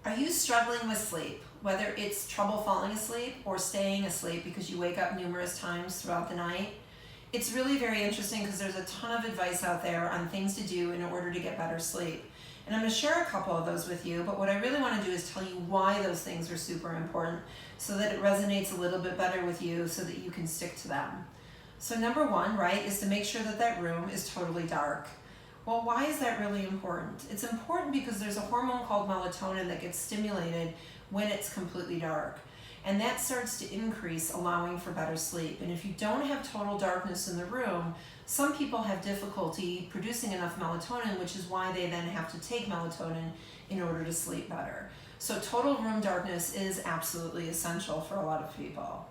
Are you struggling with sleep? Whether it's trouble falling asleep or staying asleep because you wake up numerous times throughout the night, it's really very interesting because there's a ton of advice out there on things to do in order to get better sleep. And I'm going to share a couple of those with you, but what I really want to do is tell you why those things are super important so that it resonates a little bit better with you so that you can stick to them. So number one, right, is to make sure that that room is totally dark. Well, why is that really important? It's important because there's a hormone called melatonin that gets stimulated when it's completely dark. And that starts to increase, allowing for better sleep. And if you don't have total darkness in the room, some people have difficulty producing enough melatonin, which is why they then have to take melatonin in order to sleep better. So total room darkness is absolutely essential for a lot of people.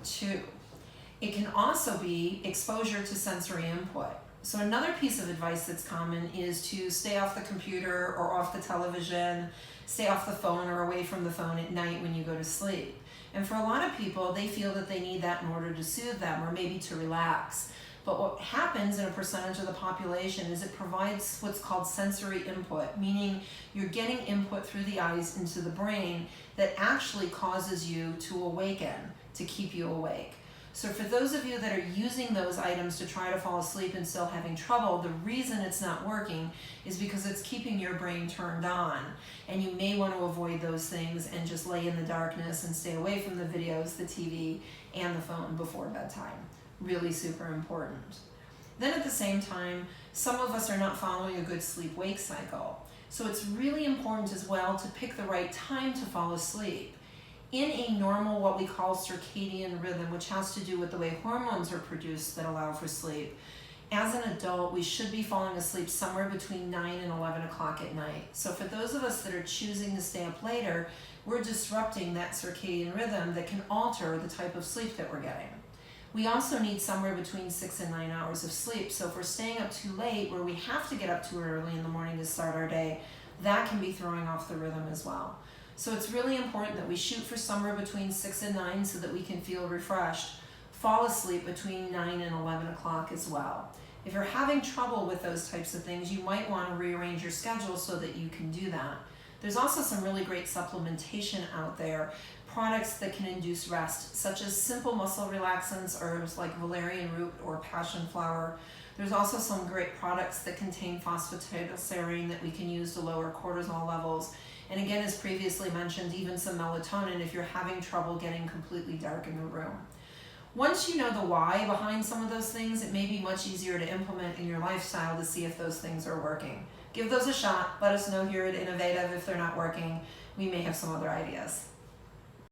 2, it can also be exposure to sensory input. So another piece of advice that's common is to stay off the computer or off the television, stay off the phone or away from the phone at night when you go to sleep. And for a lot of people, they feel that they need that in order to soothe them or maybe to relax. But what happens in a percentage of the population is it provides what's called sensory input, meaning you're getting input through the eyes into the brain that actually causes you to awaken, to keep you awake. So for those of you that are using those items to try to fall asleep and still having trouble, the reason it's not working is because it's keeping your brain turned on. And you may want to avoid those things and just lay in the darkness and stay away from the videos, the TV, and the phone before bedtime. Really super important. Then at the same time, some of us are not following a good sleep-wake cycle. So it's really important as well to pick the right time to fall asleep. In a normal, what we call circadian rhythm, which has to do with the way hormones are produced that allow for sleep, as an adult, we should be falling asleep somewhere between 9 and 11 o'clock at night. So for those of us that are choosing to stay up later, we're disrupting that circadian rhythm that can alter the type of sleep that we're getting. We also need somewhere between 6 and 9 hours of sleep. So if we're staying up too late, where we have to get up too early in the morning to start our day, that can be throwing off the rhythm as well. So it's really important that we shoot for somewhere between 6 and 9 so that we can feel refreshed. Fall asleep between 9 and 11 o'clock as well. If you're having trouble with those types of things, you might want to rearrange your schedule so that you can do that. There's also some really great supplementation out there, products that can induce rest, such as simple muscle relaxants, herbs like valerian root or passion flower. There's also some great products that contain phosphatidylserine that we can use to lower cortisol levels. And again, as previously mentioned, even some melatonin if you're having trouble getting completely dark in the room. Once you know the why behind some of those things, it may be much easier to implement in your lifestyle to see if those things are working. Give those a shot. Let us know here at Innovative if they're not working. We may have some other ideas.